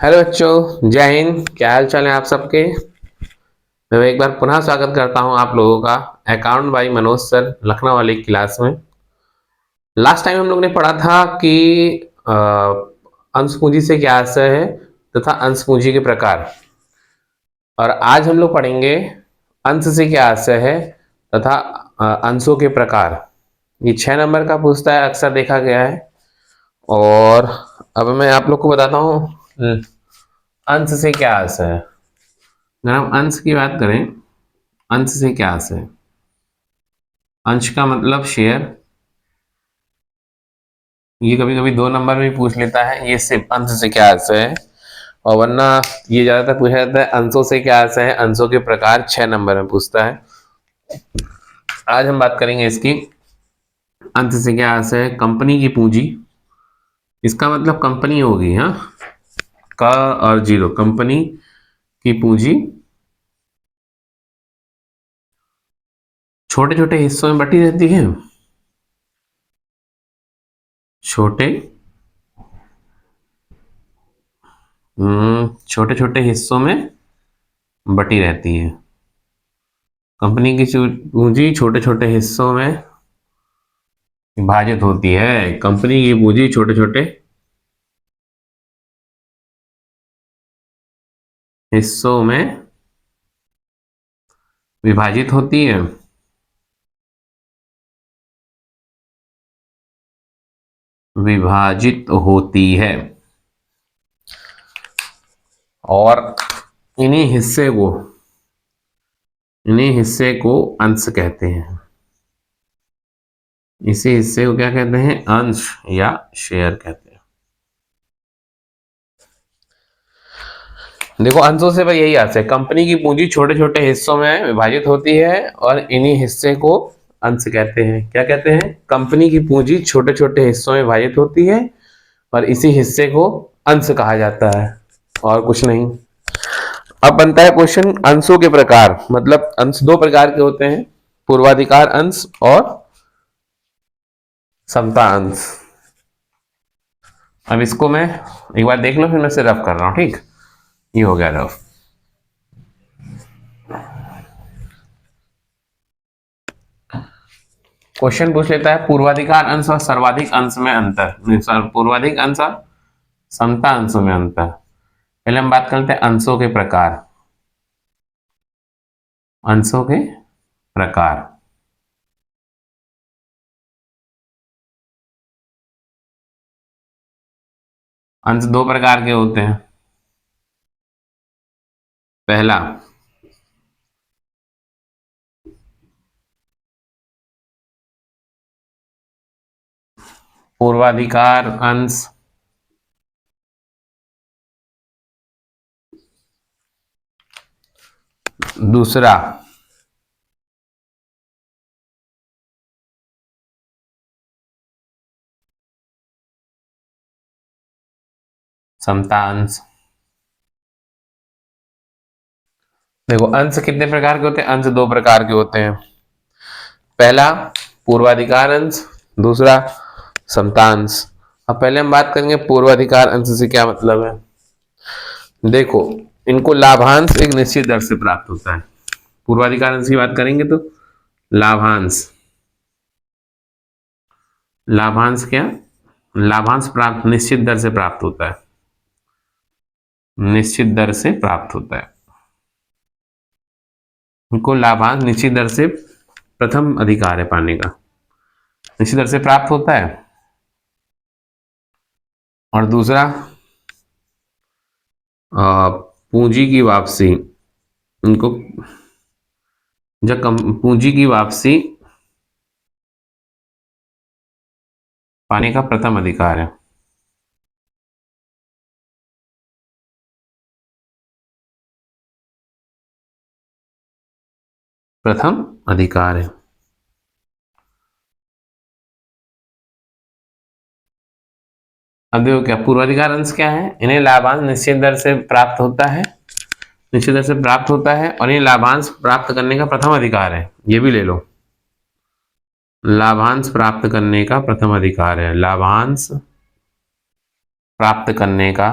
Hello बच्चों, जय हिंद। क्या हाल चाल है आप सबके। मैं एक बार पुनः स्वागत करता हूं आप लोगों का account by Manoj sir Lucknow वाली क्लास में। लास्ट टाइम हम लोग ने पढ़ा था कि अ, अंश पूंजी से क्या आशय है तथा अंश पूंजी के प्रकार। और आज हम लोग पढ़ेंगे अंश से क्या आशय है तथा अंशों के प्रकार। ये 6 नंबर का पूछता है, अक्सर देखा गया है। और अब मैं आप लोग को बताता हूँ अंश से क्या आशय है। अगर हम अंश की बात करें, अंश से क्या आशय है। अंश का मतलब शेयर। ये कभी कभी 2 नंबर में भी पूछ लेता है, ये सिर्फ अंश से क्या आशय है। और वरना ये ज्यादातर पूछा जाता है अंशों से क्या आशय है, अंशों के प्रकार 6 नंबर में पूछता है। आज हम बात करेंगे इसकी। अंश से क्या आशय है, कंपनी की पूंजी। इसका मतलब कंपनी होगी, हाँ, का और जीरो, कंपनी की पूंजी छोटे छोटे हिस्सों में बटी रहती है। छोटे छोटे छोटे हिस्सों में बटी रहती है। कंपनी की पूंजी छोटे छोटे हिस्सों में विभाजित होती है। कंपनी की पूंजी छोटे छोटे हिस्सों में विभाजित होती है। विभाजित होती है। और इन्हीं हिस्से को इन्हीं हिस्से को अंश कहते हैं। इसी हिस्से को क्या कहते हैं, अंश या शेयर कहते हैं। देखो, अंशों से भाई यही आशय है, कंपनी की पूंजी छोटे छोटे हिस्सों में विभाजित होती है और इन्हीं हिस्से को अंश कहते हैं। क्या कहते हैं, कंपनी की पूंजी छोटे छोटे हिस्सों में विभाजित होती है और इसी हिस्से को अंश कहा जाता है, और कुछ नहीं। अब बनता है क्वेश्चन, अंशों के प्रकार। मतलब अंश 2 प्रकार के होते हैं, पूर्वाधिकार अंश और समता अंश। अब इसको मैं एक बार देख लो, फिर मैं से रफ कर रहा हूं, ठीक। ये हो गया रफ। क्वेश्चन पूछ लेता है पूर्वाधिकार अंश और सर्वाधिक अंश में अंतर। पूर्वाधिक अंश और समता अंशों में अंतर। पहले हम बात करते हैं अंशों के प्रकार। अंशों के प्रकार। अंश 2 प्रकार के होते हैं। पहला पूर्वाधिकार अंश, दूसरा समता अंश। देखो, अंश कितने प्रकार के होते हैं, अंश 2 प्रकार के होते हैं। पहला पूर्वाधिकार अंश, दूसरा समता अंश। अब पहले हम बात करेंगे पूर्वाधिकार अंश से क्या मतलब है। देखो, इनको लाभांश एक निश्चित दर से प्राप्त होता है। पूर्वाधिकार अंश की बात करेंगे तो लाभांश, लाभांश क्या, लाभांश प्राप्त निश्चित दर से प्राप्त होता है। निश्चित दर से प्राप्त होता है। इनको लाभांश निश्चित दर से प्रथम अधिकार है पाने का, निश्चित दर से प्राप्त होता है। और दूसरा पूंजी की वापसी, इनको जब पूंजी की वापसी पाने का प्रथम अधिकार है। प्रथम अधिकार है। अब देखो, क्या पूर्वाधिकार अंश क्या है, इन्हें लाभांश निश्चित दर से प्राप्त होता है, निश्चित दर से प्राप्त होता है, और इन्हें लाभांश प्राप्त करने का प्रथम अधिकार है। ये भी ले लो, लाभांश प्राप्त करने का प्रथम अधिकार है। लाभांश प्राप्त करने का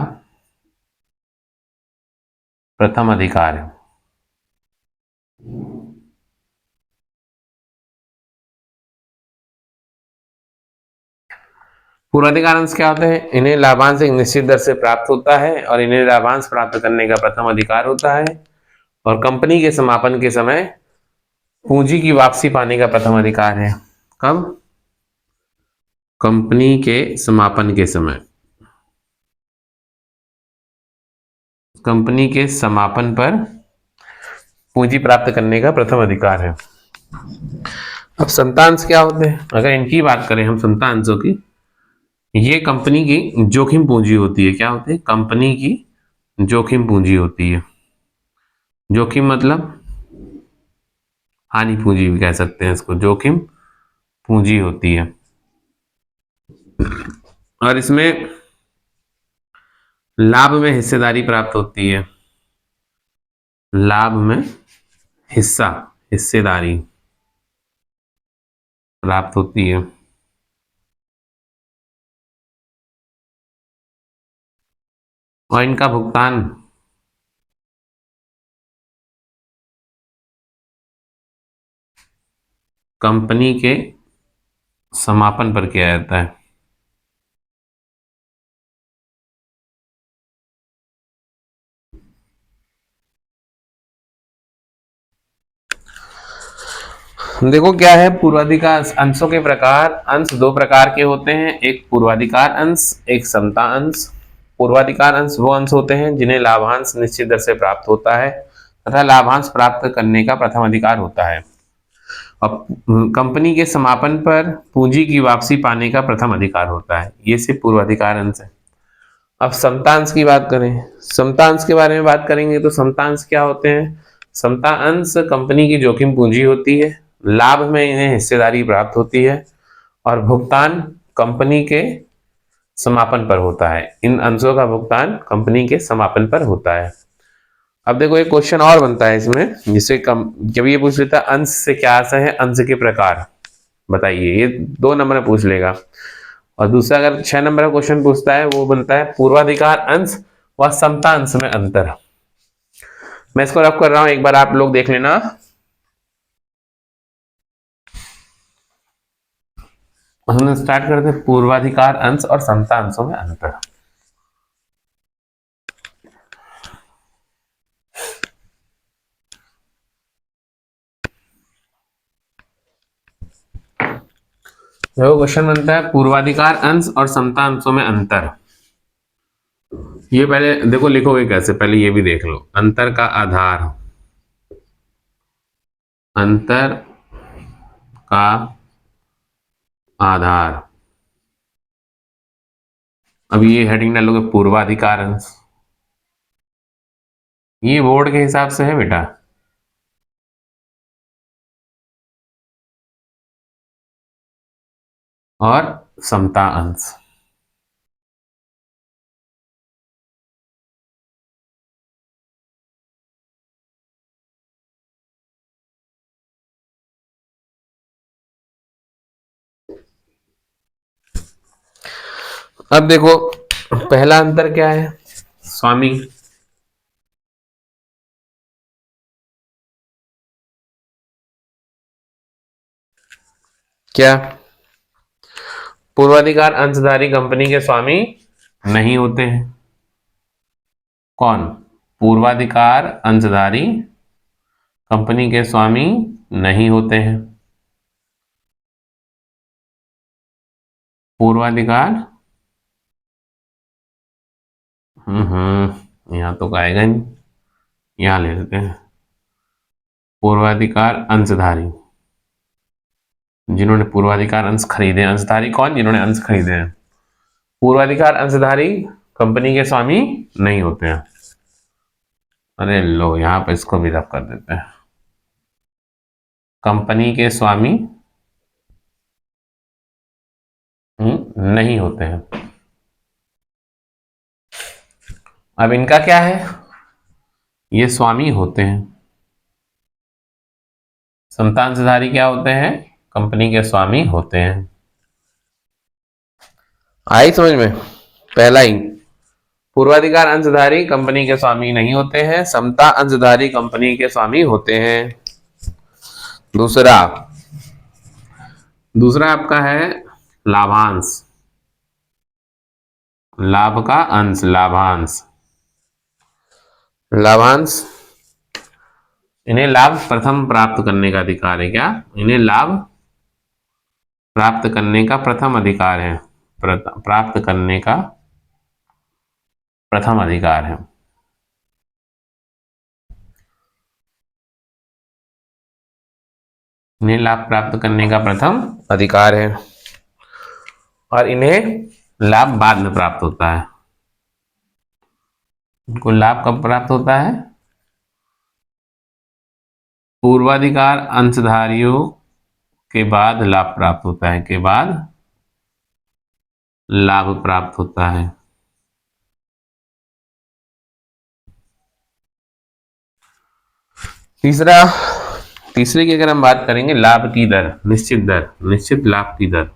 प्रथम अधिकार। पूर्वाधिकार अंश क्या होते हैं? इन्हें लाभांश एक निश्चित दर से प्राप्त होता है और इन्हें लाभांश प्राप्त करने का प्रथम अधिकार होता है, और कंपनी के समापन के समय पूंजी की वापसी पाने का प्रथम अधिकार है। कब? कंपनी के समापन के समय, कंपनी के समापन पर पूंजी प्राप्त करने का प्रथम अधिकार है। अब संतांश क्या होते हैं? अगर इनकी बात करें हम संतांशों की, ये कंपनी की जोखिम पूंजी होती है। क्या होती है? कंपनी की जोखिम पूंजी होती है। जोखिम मतलब हानि पूंजी भी कह सकते हैं इसको, जोखिम पूंजी होती है। और इसमें लाभ में हिस्सेदारी प्राप्त होती है। लाभ में हिस्सेदारी प्राप्त होती है। और इनका भुगतान कंपनी के समापन पर किया जाता है। देखो क्या है, पूर्वाधिकार अंशों के प्रकार। अंश दो प्रकार के होते हैं, एक पूर्वाधिकार अंश, एक समता अंश। पूर्वाधिकार अंश वो अंश होते हैं जिन्हें लाभांश निश्चित दर से प्राप्त होता है तथा लाभांश प्राप्त करने का प्रथम अधिकार होता है। अब कंपनी के समापन पर पूंजी की वापसी पाने का प्रथम अधिकार होता है। ये सिर्फ पूर्वाधिकार अंश है। अब समतांश की बात करें, समतांश के बारे में बात करेंगे तो समतांश क्या होते हैं? समता अंश कंपनी की जोखिम पूंजी होती है, लाभ में इन्हें हिस्सेदारी प्राप्त होती है और भुगतान कंपनी के समापन पर होता है। इन अंशों का भुगतान कंपनी के समापन पर होता है। अब देखो एक क्वेश्चन और बनता है इसमें, जिससे जब ये पूछ लेता है अंश से क्या आशय है, अंश के प्रकार बताइए, ये 2 नंबर में पूछ लेगा। और दूसरा अगर 6 नंबर का क्वेश्चन पूछता है वो बनता है पूर्वाधिकार अंश व समता अंश में अंतर। मैं इसको रफ कर रहा हूं, एक बार आप लोग देख लेना। हम स्टार्ट करते हैं पूर्वाधिकार अंश और समता अंशों में अंतर। देखो क्वेश्चन बनता है पूर्वाधिकार अंश और समता अंशों में अंतर। ये पहले देखो लिखोगे कैसे, पहले ये भी देख लो। अंतर का आधार, अंतर का आधार। अब ये हेडिंग डालोगे पूर्वाधिकार अंश, ये बोर्ड के हिसाब से है बेटा। और समता अंश, अब देखो पहला अंतर क्या है? स्वामी, क्या पूर्वाधिकार अंशधारी कंपनी के स्वामी नहीं होते हैं? कौन? पूर्वाधिकार अंशधारी कंपनी के स्वामी नहीं होते हैं। पूर्वाधिकार यहां तो आएगा नहीं, यहां ले लेते हैं पूर्वाधिकार अंशधारी, जिन्होंने पूर्वाधिकार अंश खरीदे। अंशधारी कौन? जिन्होंने अंश खरीदे हैं। पूर्वाधिकार अंशधारी कंपनी के स्वामी नहीं होते हैं। अरे लो यहां पर इसको भी रफ कर देते हैं, कंपनी के स्वामी नहीं होते हैं। अब इनका क्या है? ये स्वामी होते हैं। समतांशधारी क्या होते हैं? कंपनी के स्वामी होते हैं। आई समझ में? पहला ही पूर्वाधिकार अंशधारी कंपनी के स्वामी नहीं होते हैं, समता अंशधारी कंपनी के स्वामी होते हैं। दूसरा दूसरा आपका है लाभांश, लाभ का अंश, लाभांश। लाभांश, इन्हें लाभ प्रथम प्राप्त करने का अधिकार है। क्या? इन्हें लाभ प्राप्त करने का प्रथम अधिकार है, प्राप्त करने का प्रथम अधिकार है। इन्हें लाभ प्राप्त करने का प्रथम अधिकार है और इन्हें लाभ बाद में प्राप्त होता है। इनको लाभ कब प्राप्त होता है? पूर्वाधिकार अंशधारियों के बाद लाभ प्राप्त होता है, के बाद लाभ प्राप्त होता है। तीसरे की अगर हम बात करेंगे, लाभ की दर, निश्चित दर, निश्चित लाभ की दर,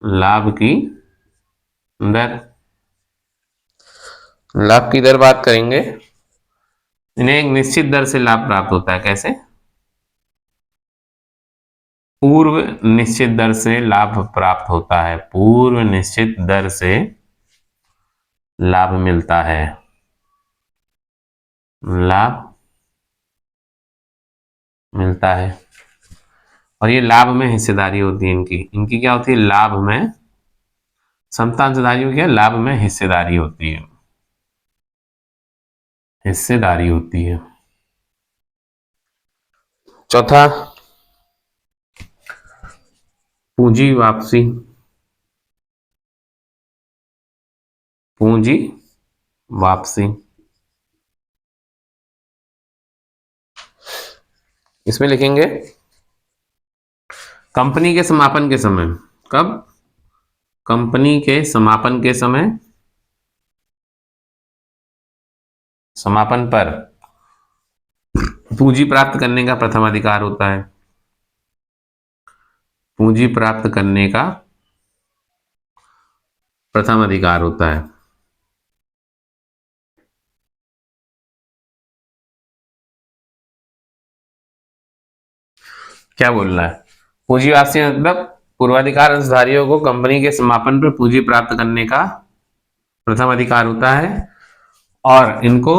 लाभ की दर, लाभ की दर बात करेंगे। इन्हें एक निश्चित दर से लाभ प्राप्त होता है। कैसे? पूर्व निश्चित दर से लाभ प्राप्त होता है, पूर्व निश्चित दर से लाभ मिलता है, लाभ मिलता है। और ये लाभ में हिस्सेदारी होती है इनकी। इनकी क्या होती है? लाभ में, समता अंशधारियों क्या? लाभ में हिस्सेदारी होती है, हिस्सेदारी होती है। चौथा, पूंजी वापसी, पूंजी वापसी। इसमें लिखेंगे कंपनी के समापन के समय। कब? कंपनी के समापन के समय, समापन पर पूंजी प्राप्त करने का प्रथम अधिकार होता है, पूंजी प्राप्त करने का प्रथम अधिकार होता है। क्या बोलना है? पूंजी वापसी मतलब पूर्वाधिकार अंशधारियों को कंपनी के समापन पर पूंजी प्राप्त करने का प्रथम अधिकार होता है और इनको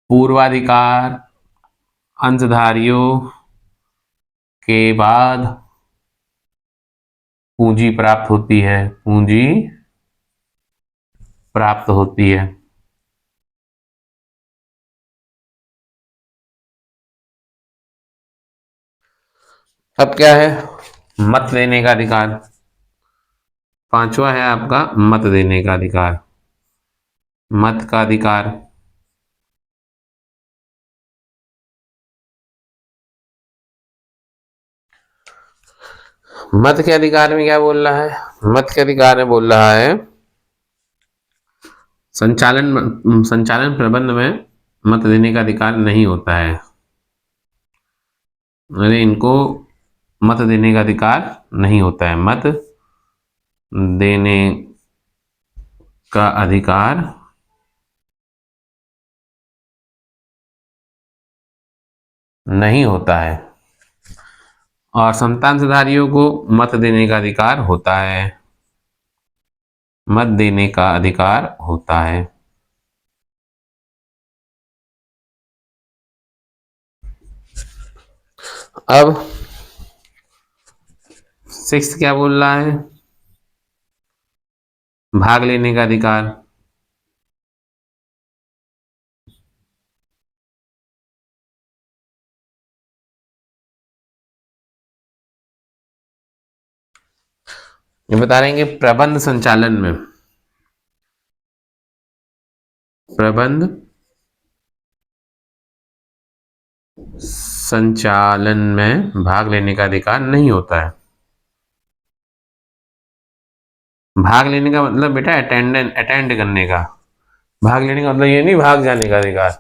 पूर्वाधिकार अंशधारियों के बाद पूंजी प्राप्त होती है, पूंजी प्राप्त होती है। अब क्या है? मत देने का अधिकार। पांचवा है आपका मत देने का अधिकार, मत का अधिकार। मत के अधिकार में क्या बोल रहा है? मत के अधिकार में बोल रहा है संचालन प्रबंध में मत देने का अधिकार नहीं होता है। अरे इनको मत देने का अधिकार नहीं होता है, मत देने का अधिकार नहीं होता है और संतानधारियों को मत देने का अधिकार होता है, मत देने का अधिकार होता है। अब सिक्स क्या बोल रहा है? भाग लेने का अधिकार। ये बता रहे हैं कि प्रबंध संचालन में, प्रबंध संचालन में भाग लेने का अधिकार नहीं होता है। भाग लेने का मतलब बेटा अटेंड करने का, भाग लेने का मतलब ये नहीं भाग जाने का अधिकार।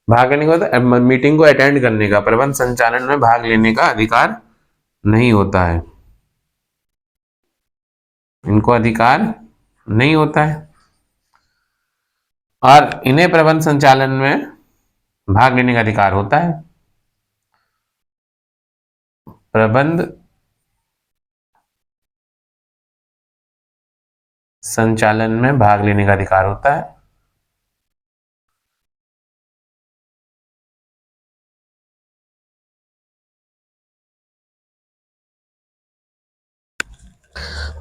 भाग लेने का होता, मीटिंग को अटेंड करने का, प्रबंध संचालन में भाग लेने का अधिकार नहीं होता है, इनको अधिकार नहीं होता है। और इन्हें प्रबंध संचालन में भाग लेने का अधिकार होता है। प्रबंध संचालन में भाग लेने का अधिकार होता है।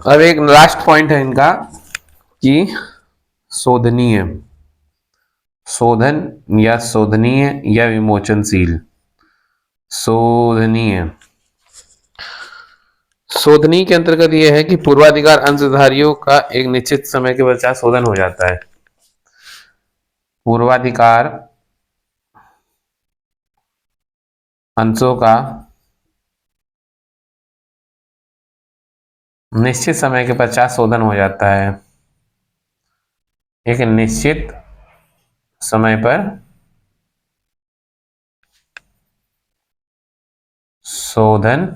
अब एक लास्ट पॉइंट है इनका कि शोधनीय, शोधन या शोधनीय या विमोचनशील। शोधनीय, शोधनीय के अंतर्गत यह है कि पूर्वाधिकार अंशधारियों का एक निश्चित समय के पश्चात शोधन हो जाता है। पूर्वाधिकार अंशों का निश्चित समय के पश्चात शोधन हो जाता है। एक निश्चित समय पर शोधन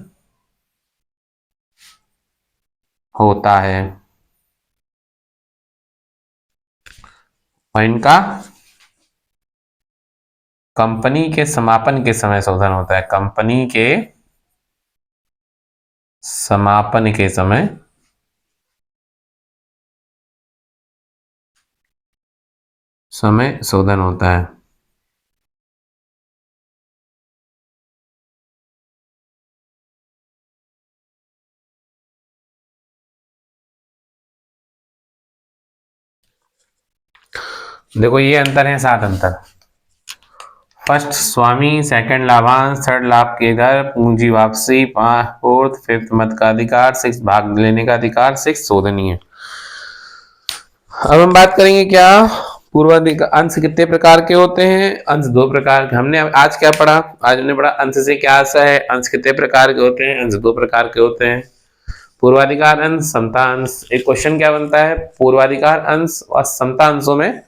होता है और इनका कंपनी के समापन के समय शोधन होता है। कंपनी के समापन के समय शोधन होता है। देखो ये अंतर है, 7 अंतर। फर्स्ट स्वामी, सेकंड लाभांश, थर्ड लाभ की दर, पूंजी वापसी, फोर्थ फिफ्थ मत का अधिकार, सिक्स भाग लेने का अधिकार, सिक्स शोधनीय। अब हम बात करेंगे क्या पूर्वाधिकार अंश कितने प्रकार के होते हैं। अंश 2 प्रकार के। हमने आज क्या पढ़ा, आज हमने पढ़ा अंश से क्या आशा है, अंश कितने प्रकार के होते हैं, अंश 2 प्रकार के होते हैं। पूर्वाधिकार अंश, समता अंश। एक क्वेश्चन क्या बनता है, पूर्वाधिकार अंश और समता अंशों में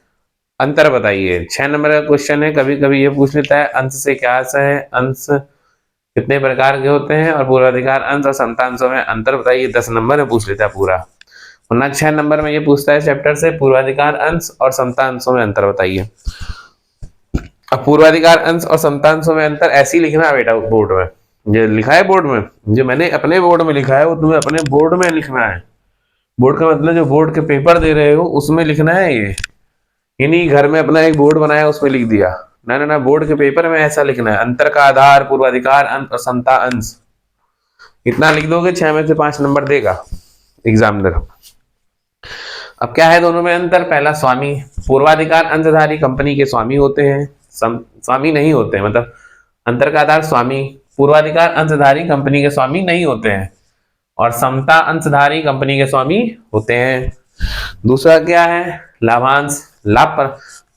अंतर बताइए। 6 नंबर का क्वेश्चन है। कभी कभी ये पूछ लेता है अंश से क्या आशा है, अंश कितने प्रकार के होते हैं और पूर्वाधिकार अंश और समता अंशों में अंतर बताइए। 10 नंबर में पूछ लेता है पूरा, वरना 6 नंबर में ये पूछता है चैप्टर से पूर्वाधिकार अंश और समता अंशों में अंतर बताइए। अब पूर्वाधिकार अंश और समता अंशों में अंतर ऐसे ही लिखना है बेटा बोर्ड में, जो लिखा है बोर्ड में, जो मैंने अपने बोर्ड में लिखा है वो तुम्हें अपने बोर्ड में लिखना है। बोर्ड का मतलब जो बोर्ड के पेपर दे रहे हो उसमें लिखना है। ये इन्हीं घर में अपना एक बोर्ड बनाया उसमें लिख दिया, ना ना ना, बोर्ड के पेपर में ऐसा लिखना है। अंतर का आधार पूर्वाधिकार अंश और समता अंश, इतना लिख दोगे 6 में से 5 नंबर देगा एग्जामिनर। अब क्या है दोनों में अंतर, पहला स्वामी, पूर्वाधिकार अंशधारी कंपनी के स्वामी होते हैं, स्वामी नहीं होते हैं। मतलब अंतर का आधार स्वामी, पूर्वाधिकार अंशधारी कंपनी के स्वामी नहीं होते हैं, और समता अंशधारी कंपनी के स्वामी होते हैं। दूसरा क्या है, लाभांश, लाभ पर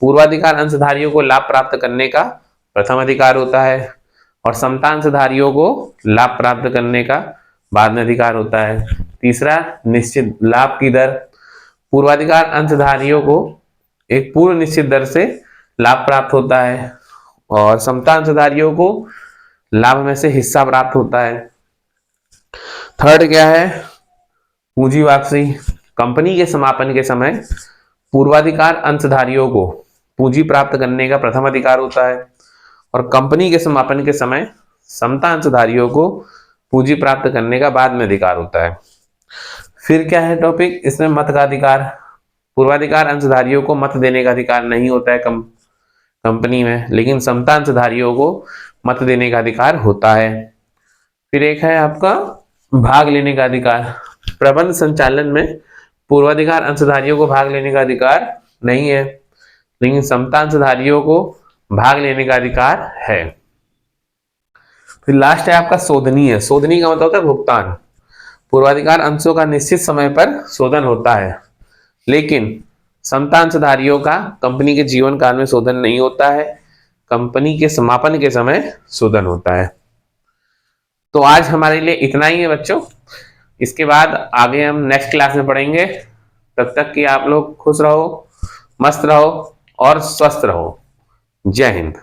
पूर्वाधिकार अंशधारियों को लाभ प्राप्त करने का प्रथम अधिकार होता है और समता अंशधारियों को लाभ प्राप्त करने का बाद में अधिकार होता है। तीसरा निश्चित लाभ की दर, पूर्वाधिकार अंशधारियों को एक पूर्व निश्चित दर से लाभ प्राप्त होता है और समता अंशधारियों को लाभ में से हिस्सा प्राप्त होता है। थर्ड क्या है, पूंजी वापसी, कंपनी के समापन के समय पूर्वाधिकार अंशधारियों को पूंजी प्राप्त करने का प्रथम अधिकार होता है और कंपनी के समापन के समय समता अंशधारियों को पूंजी प्राप्त करने का बाद में अधिकार होता है। फिर क्या है टॉपिक, इसमें मत का अधिकार, पूर्वाधिकार अंशधारियों को मत देने का अधिकार नहीं होता है कंपनी में, लेकिन समता अंशधारियों को मत देने का अधिकार होता है। फिर एक है आपका भाग लेने का अधिकार, प्रबंध संचालन में पूर्वाधिकार अंशधारियों को भाग लेने का अधिकार नहीं है, लेकिन समता अंशधारियों को भाग लेने का अधिकार है। फिर लास्ट है आपका शोधनीय, शोधनीय का मतलब होता है भुगतान। पूर्वाधिकार अंशों का निश्चित समय पर शोधन होता है, लेकिन समता अंशधारियों का कंपनी के जीवन काल में शोधन नहीं होता है, कंपनी के समापन के समय शोधन होता है। तो आज हमारे लिए इतना ही है बच्चों, इसके बाद आगे हम नेक्स्ट क्लास में पढ़ेंगे। तब तक कि आप लोग खुश रहो, मस्त रहो और स्वस्थ रहो। जय हिंद।